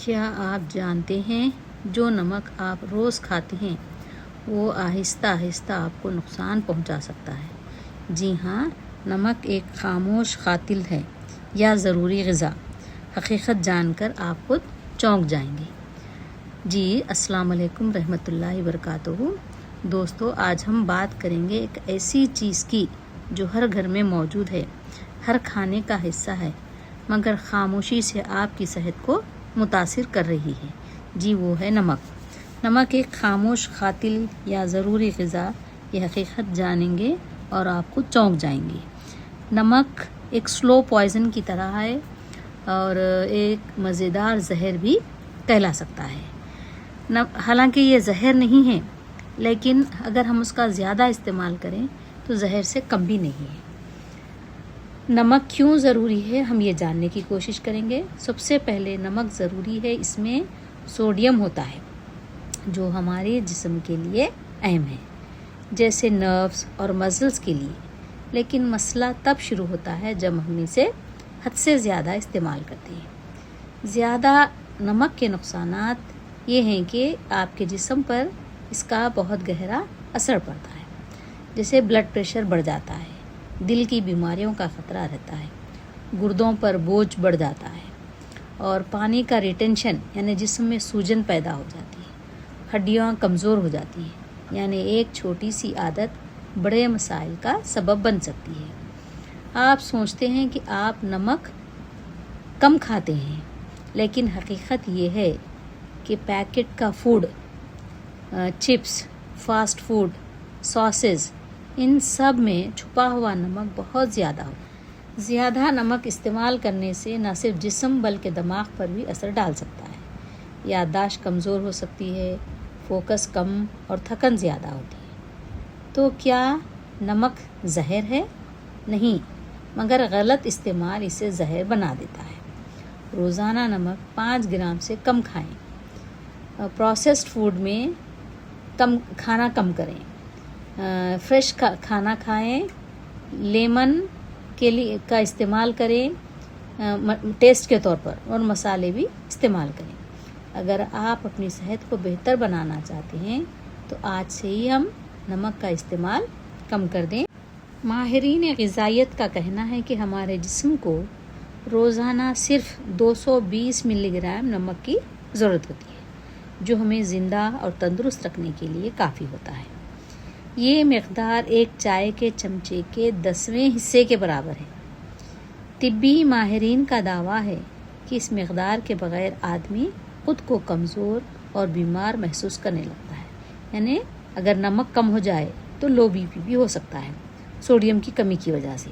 کیا آپ جانتے ہیں جو نمک آپ روز کھاتے ہیں وہ آہستہ آہستہ آپ کو نقصان پہنچا سکتا ہے؟ جی ہاں، نمک ایک خاموش قاتل ہے یا ضروری غذا۔ حقیقت جان کر آپ خود چونک جائیں گے۔ جی السلام علیکم رحمۃ اللہ وبرکاتہ۔ دوستو، آج ہم بات کریں گے ایک ایسی چیز کی جو ہر گھر میں موجود ہے، ہر کھانے کا حصہ ہے، مگر خاموشی سے آپ کی صحت کو متاثر کر رہی ہے۔ جی وہ ہے نمک۔ نمک ایک خاموش قاتل یا ضروری غذا، یہ حقیقت جانیں گے اور آپ خود چونک جائیں گے۔ نمک ایک سلو پوائزن کی طرح ہے اور ایک مزیدار زہر بھی کہلا سکتا ہے۔ حالانکہ یہ زہر نہیں ہے، لیکن اگر ہم اس کا زیادہ استعمال کریں تو زہر سے کم بھی نہیں ہے۔ نمک کیوں ضروری ہے، ہم یہ جاننے کی کوشش کریں گے۔ سب سے پہلے نمک ضروری ہے، اس میں سوڈیم ہوتا ہے جو ہمارے جسم کے لیے اہم ہے، جیسے نروز اور مسلز کے لیے۔ لیکن مسئلہ تب شروع ہوتا ہے جب ہم اسے حد سے زیادہ استعمال کرتے ہیں۔ زیادہ نمک کے نقصانات یہ ہیں کہ آپ کے جسم پر اس کا بہت گہرا اثر پڑتا ہے، جیسے بلڈ پریشر بڑھ جاتا ہے، دل کی بیماریوں کا خطرہ رہتا ہے، گردوں پر بوجھ بڑھ جاتا ہے اور پانی کا ریٹینشن یعنی جسم میں سوجن پیدا ہو جاتی ہے، ہڈیاں کمزور ہو جاتی ہیں، یعنی ایک چھوٹی سی عادت بڑے مسائل کا سبب بن سکتی ہے۔ آپ سوچتے ہیں کہ آپ نمک کم کھاتے ہیں، لیکن حقیقت یہ ہے کہ پیکٹ کا فوڈ، چپس، فاسٹ فوڈ، ساسز، ان سب میں چھپا ہوا نمک بہت زیادہ ہو۔ زیادہ نمک استعمال کرنے سے نہ صرف جسم بلکہ دماغ پر بھی اثر ڈال سکتا ہے۔ یادداشت کمزور ہو سکتی ہے، فوکس کم اور تھکن زیادہ ہوتی ہے۔ تو کیا نمک زہر ہے؟ نہیں، مگر غلط استعمال اسے زہر بنا دیتا ہے۔ روزانہ نمک 5 گرام سے کم کھائیں۔ پروسیسڈ فوڈ میں کھانا کم کریں۔ فریش کھانا کھائیں۔ لیمن کا استعمال کریں ٹیسٹ کے طور پر، اور مسالے بھی استعمال کریں۔ اگر آپ اپنی صحت کو بہتر بنانا چاہتے ہیں تو آج سے ہی ہم نمک کا استعمال کم کر دیں۔ ماہرین غذائیت کا کہنا ہے کہ ہمارے جسم کو روزانہ صرف 220 ملی گرام نمک کی ضرورت ہوتی ہے، جو ہمیں زندہ اور تندرست رکھنے کے لیے کافی ہوتا ہے۔ یہ مقدار ایک چائے کے چمچے کے 10ویں حصے کے برابر ہے۔ طبی ماہرین کا دعویٰ ہے کہ اس مقدار کے بغیر آدمی خود کو کمزور اور بیمار محسوس کرنے لگتا ہے۔ یعنی اگر نمک کم ہو جائے تو لو بی پی بھی ہو سکتا ہے سوڈیم کی کمی کی وجہ سے،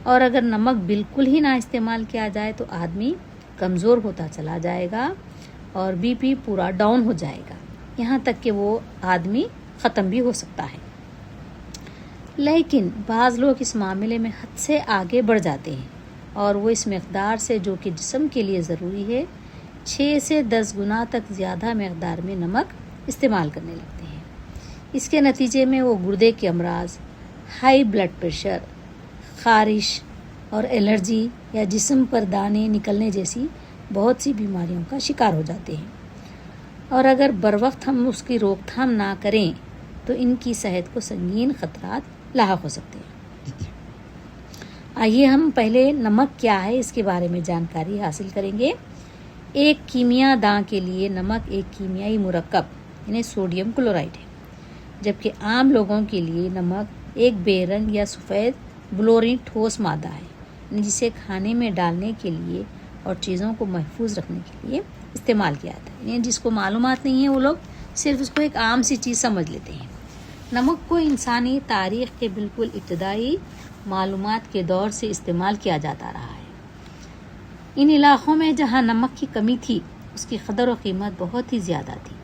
اور اگر نمک بالکل ہی نہ استعمال کیا جائے تو آدمی کمزور ہوتا چلا جائے گا اور بی پی پورا ڈاؤن ہو جائے گا، یہاں تک کہ وہ آدمی ختم بھی ہو سکتا ہے۔ لیکن بعض لوگ اس معاملے میں حد سے آگے بڑھ جاتے ہیں اور وہ اس مقدار سے جو کہ جسم کے لیے ضروری ہے 6 سے 10 گنا تک زیادہ مقدار میں نمک استعمال کرنے لگتے ہیں۔ اس کے نتیجے میں وہ گردے کے امراض، ہائی بلڈ پریشر، خارش اور الرجی یا جسم پر دانے نکلنے جیسی بہت سی بیماریوں کا شکار ہو جاتے ہیں، اور اگر بروقت ہم اس کی روک تھام نہ کریں تو ان کی صحت کو سنگین خطرات لاحق ہو سکتے ہیں۔ آئیے ہم پہلے نمک کیا ہے اس کے بارے میں جانکاری حاصل کریں گے۔ ایک کیمیا داں کے لیے نمک ایک کیمیائی مرکب یعنی سوڈیم کلورائڈ ہے، جبکہ عام لوگوں کے لیے نمک ایک بے رنگ یا سفید بلورین ٹھوس مادہ ہے، جسے کھانے میں ڈالنے کے لیے اور چیزوں کو محفوظ رکھنے کے لیے استعمال کیا جاتا ہے۔ یعنی جس کو معلومات نہیں ہے وہ لوگ صرف اس کو ایک عام سی چیز سمجھ لیتے ہیں۔ نمک کو انسانی تاریخ کے بالکل ابتدائی معلومات کے دور سے استعمال کیا جاتا رہا ہے۔ ان علاقوں میں جہاں نمک کی کمی تھی اس کی قدر و قیمت بہت ہی زیادہ تھی۔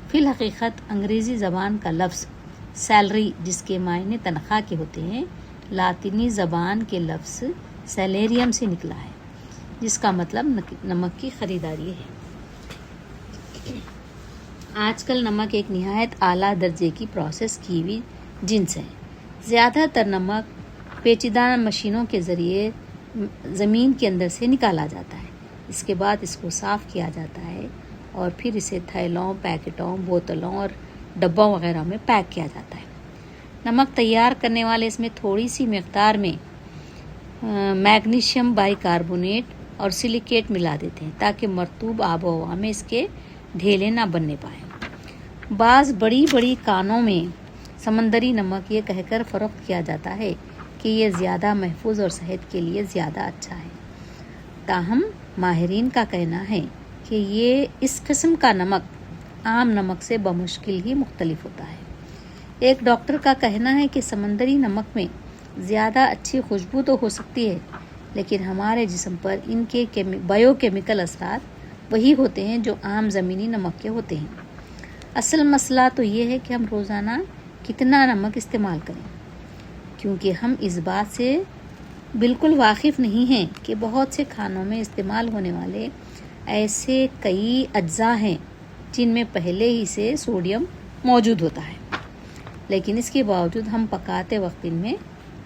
فی الحقیقت انگریزی زبان کا لفظ سیلری، جس کے معنی تنخواہ کے ہوتے ہیں، لاطینی زبان کے لفظ سیلیریم سے نکلا ہے، جس کا مطلب نمک کی خریداری ہے۔ آج کل نمک ایک نہایت اعلیٰ درجے کی پروسیس کی ہوئی جنس ہے۔ زیادہ تر نمک پیچیدہ مشینوں کے ذریعے زمین کے اندر سے نکالا جاتا ہے، اس کے بعد اس کو صاف کیا جاتا ہے اور پھر اسے تھیلوں، پیکٹوں، بوتلوں اور ڈبوں وغیرہ میں پیک کیا جاتا ہے۔ نمک تیار کرنے والے اس میں تھوڑی سی مقدار میں میگنیشیم بائی کاربونیٹ اور سلیکیٹ ملا دیتے ہیں تاکہ مرطوب آب و ہوا میں اس کے ڈھیلے نہ بننے پائیں۔ بعض بڑی بڑی کانوں میں سمندری نمک یہ کہہ کر فروخت کیا جاتا ہے کہ یہ زیادہ محفوظ اور صحت کے لیے زیادہ اچھا ہے، تاہم ماہرین کا کہنا ہے کہ یہ اس قسم کا نمک عام نمک سے بمشکل ہی مختلف ہوتا ہے۔ ایک ڈاکٹر کا کہنا ہے کہ سمندری نمک میں زیادہ اچھی خوشبو تو ہو سکتی ہے، لیکن ہمارے جسم پر ان کے بایو کیمیکل اثرات وہی ہوتے ہیں جو عام زمینی نمک کے ہوتے ہیں۔ اصل مسئلہ تو یہ ہے کہ ہم روزانہ کتنا نمک استعمال کریں، کیونکہ ہم اس بات سے بالکل واقف نہیں ہیں کہ بہت سے کھانوں میں استعمال ہونے والے ایسے کئی اجزاء ہیں جن میں پہلے ہی سے سوڈیم موجود ہوتا ہے، لیکن اس کے باوجود ہم پکاتے وقت ان میں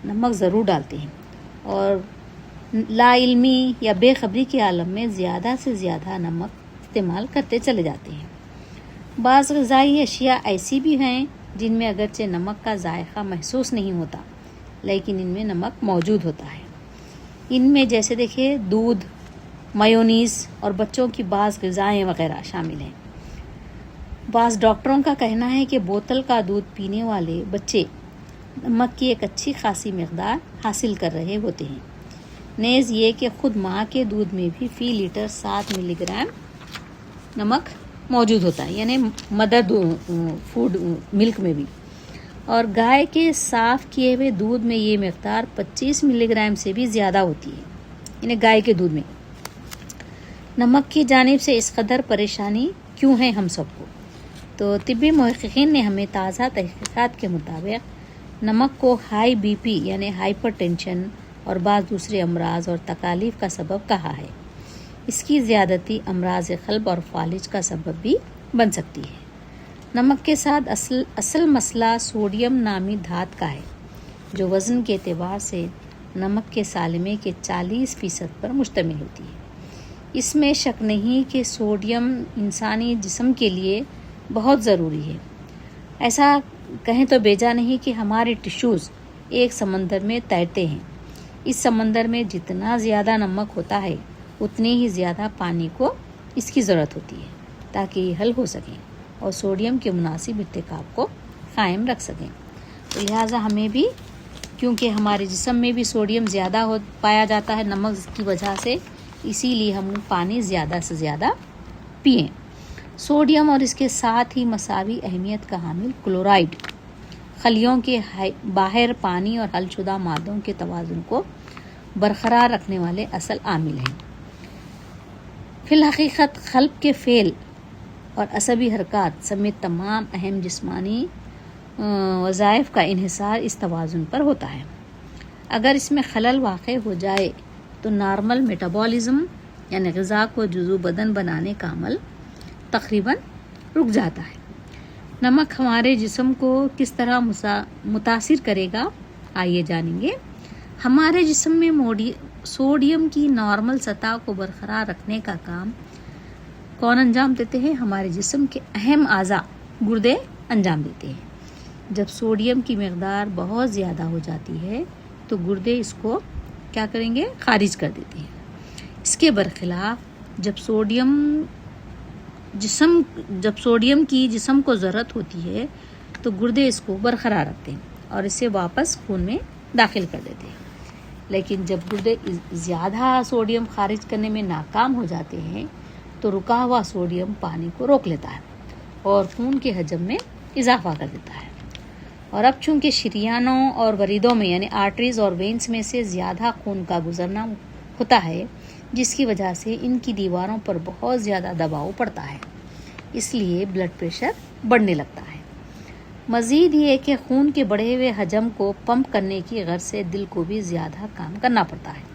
نمک ضرور ڈالتے ہیں اور لا علمی یا بے خبری کے عالم میں زیادہ سے زیادہ نمک استعمال کرتے چلے جاتے ہیں۔ بعض غذائی اشیاء ایسی بھی ہیں جن میں اگرچہ نمک کا ذائقہ محسوس نہیں ہوتا، لیکن ان میں نمک موجود ہوتا ہے۔ ان میں جیسے دیکھیں دودھ، میونیز اور بچوں کی بعض غذائیں وغیرہ شامل ہیں۔ بعض ڈاکٹروں کا کہنا ہے کہ بوتل کا دودھ پینے والے بچے نمک کی ایک اچھی خاصی مقدار حاصل کر رہے ہوتے ہیں، نیز یہ کہ خود ماں کے دودھ میں بھی فی لیٹر 7 ملی گرام نمک موجود ہوتا ہے، یعنی مدر فوڈ ملک میں بھی، اور گائے کے صاف کیے ہوئے دودھ میں یہ مقدار 25 ملی گرام سے بھی زیادہ ہوتی ہے، یعنی گائے کے دودھ میں۔ نمک کی جانب سے اس قدر پریشانی کیوں ہے ہم سب کو؟ تو طبی محققین نے ہمیں تازہ تحقیقات کے مطابق نمک کو ہائی بی پی یعنی ہائپر ٹینشن اور بعض دوسرے امراض اور تکالیف کا سبب کہا ہے۔ اس کی زیادتی امراض قلب اور فالج کا سبب بھی بن سکتی ہے۔ نمک کے ساتھ اصل مسئلہ سوڈیم نامی دھات کا ہے، جو وزن کے اعتبار سے نمک کے سالمے کے 40% پر مشتمل ہوتی ہے۔ اس میں شک نہیں کہ سوڈیم انسانی جسم کے لیے بہت ضروری ہے۔ ایسا کہیں تو بیجا نہیں کہ ہمارے ٹشوز ایک سمندر میں تیرتے ہیں۔ اس سمندر میں جتنا زیادہ نمک ہوتا ہے اتنی ہی زیادہ پانی کو اس کی ضرورت ہوتی ہے تاکہ یہ حل ہو سکیں اور سوڈیم کے مناسب ارتکاب کو قائم رکھ سکیں۔ تو لہٰذا ہمیں بھی، کیونکہ ہمارے جسم میں بھی سوڈیم زیادہ پایا جاتا ہے نمک کی وجہ سے، اسی لیے ہم پانی زیادہ سے زیادہ پئیں۔ سوڈیم اور اس کے ساتھ ہی مساوی اہمیت کا حامل کلورائڈ خلیوں کے باہر پانی اور حل شدہ مادوں کے توازن کو برقرار رکھنے والے اصل عامل ہیں۔ فی الحقیقت قلب کے فعل اور عصبی حرکات سمیت تمام اہم جسمانی وظائف کا انحصار اس توازن پر ہوتا ہے۔ اگر اس میں خلل واقع ہو جائے تو نارمل میٹابولزم یعنی غذا کو جزو بدن بنانے کا عمل تقریباً رک جاتا ہے۔ نمک ہمارے جسم کو کس طرح متاثر کرے گا، آئیے جانیں گے۔ ہمارے جسم میں سوڈیم کی نارمل سطح کو برقرار رکھنے کا کام کون انجام دیتے ہیں؟ ہمارے جسم کے اہم اعضاء گردے انجام دیتے ہیں۔ جب سوڈیم کی مقدار بہت زیادہ ہو جاتی ہے تو گردے اس کو کیا کریں گے؟ خارج کر دیتے ہیں۔ اس کے برخلاف جب سوڈیم کی جسم کو ضرورت ہوتی ہے تو گردے اس کو برقرار رکھتے ہیں اور اسے واپس خون میں داخل کر دیتے ہیں، لیکن جب گردے زیادہ سوڈیم خارج کرنے میں ناکام ہو جاتے ہیں تو رکا ہوا سوڈیم پانی کو روک لیتا ہے اور خون کے حجم میں اضافہ کر دیتا ہے، اور اب چونکہ شریانوں اور وریدوں میں یعنی آرٹریز اور وینس میں سے زیادہ خون کا گزرنا ہوتا ہے، جس کی وجہ سے ان کی دیواروں پر بہت زیادہ دباؤ پڑتا ہے، اس لیے بلڈ پریشر بڑھنے لگتا ہے۔ مزید یہ کہ خون کے بڑھے ہوئے حجم کو پمپ کرنے کی غرض سے دل کو بھی زیادہ کام کرنا پڑتا ہے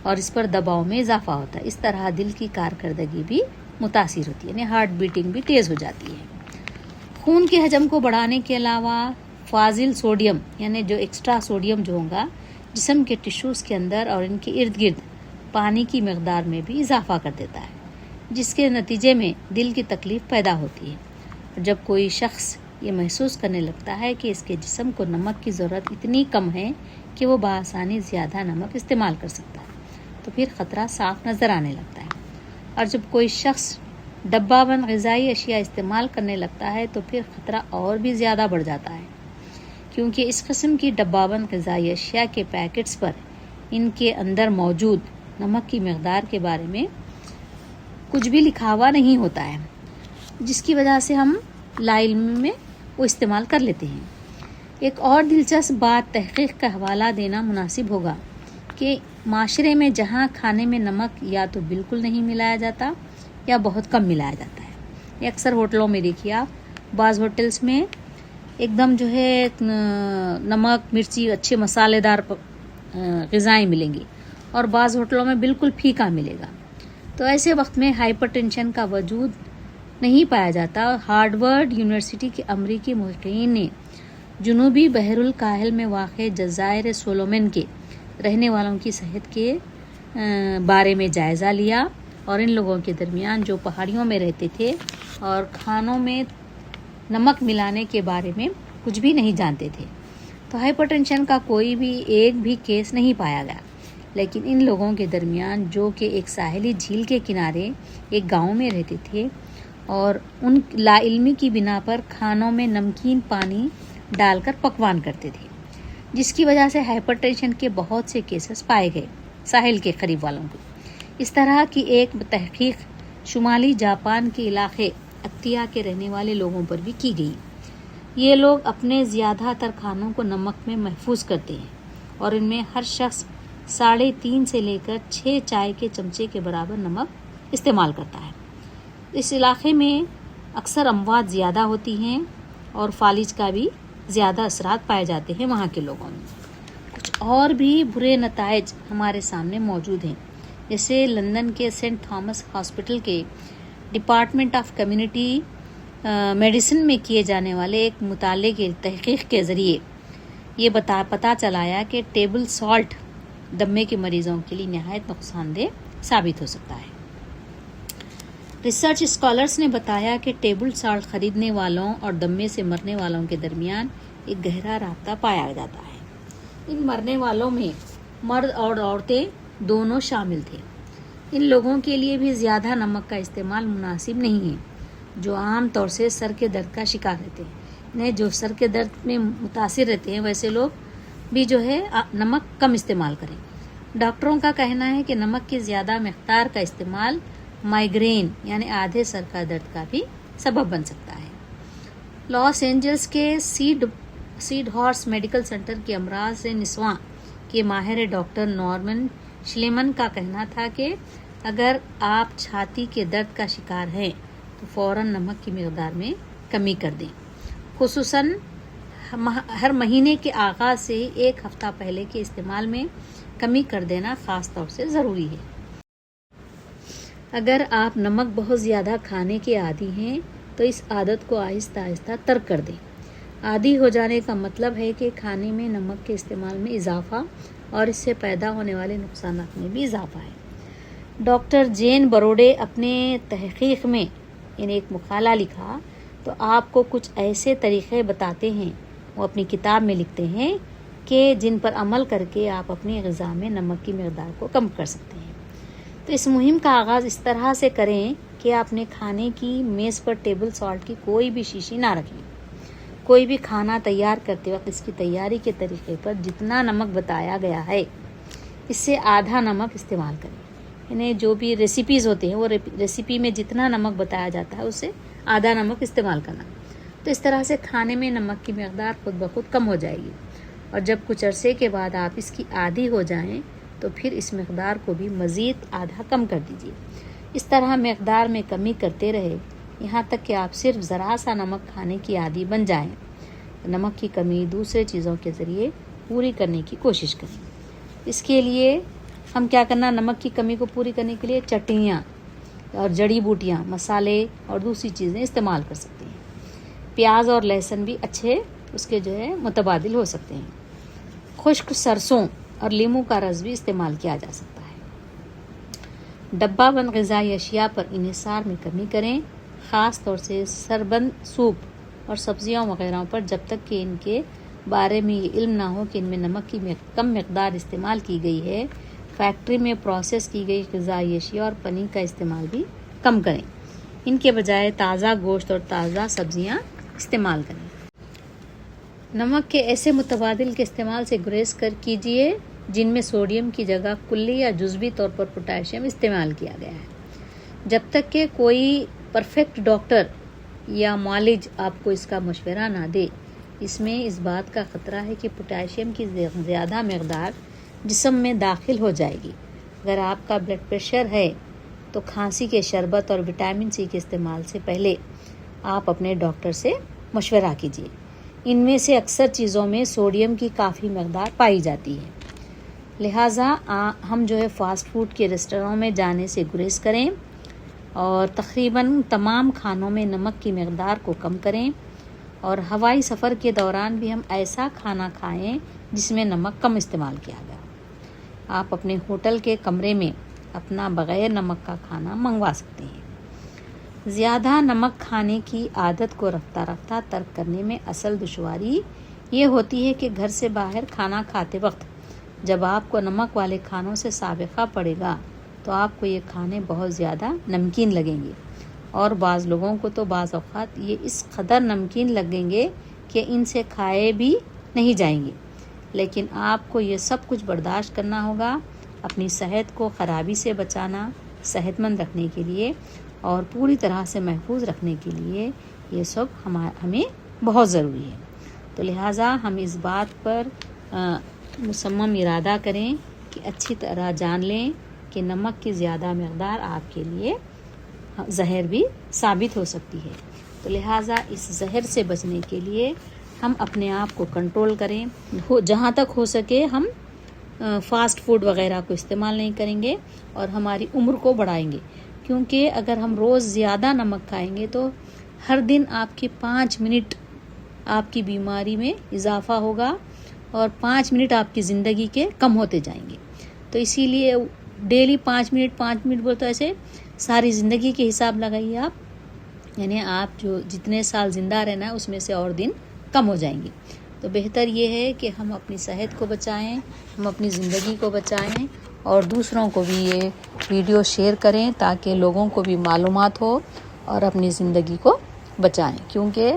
اور اس پر دباؤ میں اضافہ ہوتا ہے۔ اس طرح دل کی کارکردگی بھی متاثر ہوتی ہے، یعنی ہارٹ بیٹنگ بھی تیز ہو جاتی ہے۔ خون کے حجم کو بڑھانے کے علاوہ فاضل سوڈیم یعنی جو ایکسٹرا سوڈیم جو ہوگا جسم کے ٹشوز کے اندر اور ان کے ارد گرد پانی کی مقدار میں بھی اضافہ کر دیتا ہے، جس کے نتیجے میں دل کی تکلیف پیدا ہوتی ہے۔ اور جب کوئی شخص یہ محسوس کرنے لگتا ہے کہ اس کے جسم کو نمک کی ضرورت اتنی کم ہے کہ وہ بآسانی زیادہ نمک استعمال کر سکتا ہے، تو پھر خطرہ صاف نظر آنے لگتا ہے۔ اور جب کوئی شخص ڈبہ بند غذائی اشیاء استعمال کرنے لگتا ہے تو پھر خطرہ اور بھی زیادہ بڑھ جاتا ہے، کیونکہ اس قسم کی ڈبہ بند غذائی اشیاء کے پیکٹس پر ان کے اندر موجود نمک کی مقدار کے بارے میں کچھ بھی لکھا ہوا نہیں ہوتا ہے، جس کی وجہ سے ہم لا علمی میں وہ استعمال کر لیتے ہیں۔ ایک اور دلچسپ بات تحقیق کا حوالہ دینا مناسب ہوگا کہ معاشرے میں جہاں کھانے میں نمک یا تو بالکل نہیں ملایا جاتا یا بہت کم ملایا جاتا ہے، یہ اکثر ہوٹلوں میں دیکھیے آپ، بعض ہوٹلز میں ایک دم جو ہے نمک مرچی اچھے مسالے دار غذائیں ملیں گی، اور بعض ہوٹلوں میں بالکل پھیکا ملے گا۔ تو ایسے وقت میں ہائپر ٹینشن کا وجود نہیں پایا جاتا۔ ہارورڈ یونیورسٹی کے امریکی محققین نے جنوبی بحر الکاہل میں واقع جزائر سولومن کے رہنے والوں کی صحت کے بارے میں جائزہ لیا، اور ان لوگوں کے درمیان جو پہاڑیوں میں رہتے تھے اور کھانوں میں نمک ملانے کے بارے میں کچھ بھی نہیں جانتے تھے، تو ہائپر ٹینشن کا کوئی بھی ایک بھی کیس نہیں پایا گیا۔ لیکن ان لوگوں کے درمیان جو کہ ایک ساحلی جھیل کے کنارے ایک گاؤں میں رہتے تھے اور ان لا علمی کی بنا پر کھانوں میں نمکین پانی ڈال کر پکوان کرتے تھے، جس کی وجہ سے ہائپر ٹینشن کے بہت سے کیسز پائے گئے ساحل کے قریب والوں کو۔ اس طرح کی ایک تحقیق شمالی جاپان کے علاقے اکتیا کے رہنے والے لوگوں پر بھی کی گئی۔ یہ لوگ اپنے زیادہ تر کھانوں کو نمک میں محفوظ کرتے ہیں، اور ان میں ہر شخص 3.5 سے لے کر 6 چائے کے چمچے کے برابر نمک استعمال کرتا ہے۔ اس علاقے میں اکثر اموات زیادہ ہوتی ہیں اور فالج کا بھی زیادہ اثرات پائے جاتے ہیں وہاں کے لوگوں میں۔ کچھ اور بھی برے نتائج ہمارے سامنے موجود ہیں، جیسے لندن کے سینٹ تھامس ہاسپٹل کے ڈپارٹمنٹ آف کمیونٹی میڈیسن میں کیے جانے والے ایک مطالعے کی تحقیق کے ذریعے یہ پتہ چلایا کہ ٹیبل سالٹ دمے کے مریضوں کے لیے نہایت نقصان دہ ثابت ہو سکتا ہے۔ ریسرچ اسکالرز نے بتایا کہ ٹیبل سالٹ خریدنے والوں اور دمے سے مرنے والوں کے درمیان ایک گہرا رابطہ پایا جاتا ہے۔ ان مرنے والوں میں مرد اور عورتیں دونوں شامل تھے۔ ان لوگوں کے لیے بھی زیادہ نمک کا استعمال مناسب نہیں ہے، جو عام طور سے سر کے درد کا شکار رہتے ہیں۔ انہیں جو سر کے درد میں متاثر رہتے ہیں ویسے لوگ بھی جو ہے نمک کم استعمال کریں۔ ڈاکٹروں کا کہنا ہے کہ نمک کی زیادہ مقدار کا استعمال مائیگرین یعنی آدھے سر کا درد کا بھی سبب بن سکتا ہے۔ لاس اینجلس کے سیڈ ہارس میڈیکل سینٹر کے امراض نسواں کے ماہر ڈاکٹر نارمن شلیمن کا کہنا تھا کہ اگر آپ چھاتی کے درد کا شکار ہیں تو فوراً نمک کی مقدار میں کمی کر دیں، خصوصاً ہر مہینے کے آغاز سے 1 ہفتہ پہلے کے استعمال میں کمی کر دینا خاص طور سے ضروری ہے۔ اگر آپ نمک بہت زیادہ کھانے کے عادی ہیں تو اس عادت کو آہستہ آہستہ ترک کر دیں۔ عادی ہو جانے کا مطلب ہے کہ کھانے میں نمک کے استعمال میں اضافہ اور اس سے پیدا ہونے والے نقصانات میں بھی اضافہ ہے۔ ڈاکٹر جین بروڈے اپنے تحقیق میں ایک مقالہ لکھا تو آپ کو کچھ ایسے طریقے بتاتے ہیں، وہ اپنی کتاب میں لکھتے ہیں کہ جن پر عمل کر کے آپ اپنی غذا میں نمک کی مقدار کو کم کر سکتے ہیں۔ تو اس مہم کا آغاز اس طرح سے کریں کہ آپ نے کھانے کی میز پر ٹیبل سالٹ کی کوئی بھی شیشی نہ رکھیں۔ کوئی بھی کھانا تیار کرتے وقت اس کی تیاری کے طریقے پر جتنا نمک بتایا گیا ہے اس سے آدھا نمک استعمال کریں۔ انہیں جو بھی ریسیپیز ہوتے ہیں وہ ریسیپی میں جتنا نمک بتایا جاتا ہے اس سے آدھا نمک استعمال کرنا۔ تو اس طرح سے کھانے میں نمک کی مقدار خود بخود کم ہو جائے گی، اور جب کچھ عرصے کے بعد آپ اس کی عادی ہو جائیں تو پھر اس مقدار کو بھی مزید آدھا کم کر دیجیے۔ اس طرح مقدار میں کمی کرتے رہے یہاں تک کہ آپ صرف ذرا سا نمک کھانے کی عادی بن جائیں۔ نمک کی کمی دوسرے چیزوں کے ذریعے پوری کرنے کی کوشش کریں۔ اس کے لیے ہم کیا کرنا، نمک کی کمی کو پوری کرنے کے لیے چٹنیاں اور جڑی بوٹیاں، مسالے اور دوسری چیزیں استعمال کر سکتے ہیں۔ پیاز اور لہسن بھی اچھے اس کے جو ہے متبادل ہو سکتے ہیں۔ خشک سرسوں اور لیموں کا رس بھی استعمال کیا جا سکتا ہے۔ ڈبہ بند غذائی اشیاء پر انحصار میں کمی کریں، خاص طور سے سربند سوپ اور سبزیاں وغیرہ پر، جب تک کہ ان کے بارے میں یہ علم نہ ہو کہ ان میں نمک کی کم مقدار استعمال کی گئی ہے۔ فیکٹری میں پروسیس کی گئی غذائی اشیاء اور پنیر کا استعمال بھی کم کریں، ان کے بجائے تازہ گوشت اور تازہ سبزیاں استعمال کریں۔ نمک کے ایسے متبادل کے استعمال سے گریز کیجیے جن میں سوڈیم کی جگہ کلی یا جزوی طور پر پوٹاشیم استعمال کیا گیا ہے۔ جب تک کہ کوئی پرفیکٹ ڈاکٹر یا معالج آپ کو اس کا مشورہ نہ دے، اس میں اس بات کا خطرہ ہے کہ پوٹاشیم کی زیادہ مقدار جسم میں داخل ہو جائے گی۔ اگر آپ کا بلڈ پریشر ہے تو کھانسی کے شربت اور وٹامن سی کے استعمال سے پہلے آپ اپنے ڈاکٹر سے مشورہ کیجیے۔ ان میں سے اکثر چیزوں میں سوڈیم کی کافی مقدار پائی جاتی ہے، لہٰذا ہم فاسٹ فوڈ کے ریسٹورانوں میں جانے سے گریز کریں اور تقریباً تمام کھانوں میں نمک کی مقدار کو کم کریں، اور ہوائی سفر کے دوران بھی ہم ایسا کھانا کھائیں جس میں نمک کم استعمال کیا گیا۔ آپ اپنے ہوٹل کے کمرے میں اپنا بغیر نمک کا کھانا منگوا سکتے ہیں۔ زیادہ نمک کھانے کی عادت کو رفتہ رفتہ ترک کرنے میں اصل دشواری یہ ہوتی ہے کہ گھر سے باہر کھانا کھاتے وقت جب آپ کو نمک والے کھانوں سے سابقہ پڑے گا تو آپ کو یہ کھانے بہت زیادہ نمکین لگیں گے، اور بعض لوگوں کو تو بعض اوقات یہ اس قدر نمکین لگیں گے کہ ان سے کھائے بھی نہیں جائیں گے۔ لیکن آپ کو یہ سب کچھ برداشت کرنا ہوگا اپنی صحت کو خرابی سے بچانا، صحت مند رکھنے کے لیے اور پوری طرح سے محفوظ رکھنے کے لیے یہ سب ہمیں بہت ضروری ہے۔ تو لہٰذا ہم اس بات پر مصمم ارادہ کریں کہ اچھی طرح جان لیں کہ نمک کی زیادہ مقدار آپ کے لیے زہر بھی ثابت ہو سکتی ہے۔ تو لہٰذا اس زہر سے بچنے کے لیے ہم اپنے آپ کو کنٹرول کریں، جہاں تک ہو سکے ہم فاسٹ فوڈ وغیرہ کو استعمال نہیں کریں گے اور ہماری عمر کو بڑھائیں گے، کیونکہ اگر ہم روز زیادہ نمک کھائیں گے تو ہر دن آپ کی 5 منٹ آپ کی بیماری میں اضافہ ہوگا اور 5 منٹ آپ کی زندگی کے کم ہوتے جائیں گے۔ تو اسی لیے ڈیلی 5 منٹ بولتے ایسے ساری زندگی کے حساب لگائیے آپ، یعنی آپ جو جتنے سال زندہ رہنا ہے اس میں سے اور دن کم ہو جائیں گے۔ تو بہتر یہ ہے کہ ہم اپنی صحت کو بچائیں، ہم اپنی زندگی کو بچائیں اور دوسروں کو بھی یہ ویڈیو شیئر کریں تاکہ لوگوں کو بھی معلومات ہو اور اپنی زندگی کو بچائیں، کیونکہ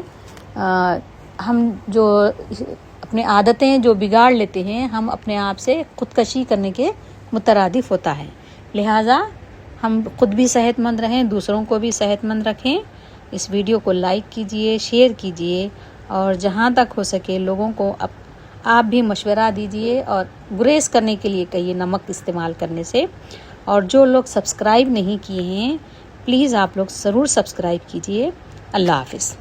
ہم جو اپنے عادتیں جو بگاڑ لیتے ہیں ہم اپنے آپ سے خودکشی کرنے کے مترادف ہوتا ہے۔ لہٰذا ہم خود بھی صحت مند رہیں، دوسروں کو بھی صحت مند رکھیں۔ اس ویڈیو کو لائک کیجئے، شیئر کیجئے اور جہاں تک ہو سکے لوگوں کو آپ بھی مشورہ دیجئے اور گریز کرنے کے لیے کہیے نمک استعمال کرنے سے۔ اور جو لوگ سبسکرائب نہیں کیے ہیں پلیز آپ لوگ ضرور سبسکرائب کیجئے۔ اللہ حافظ۔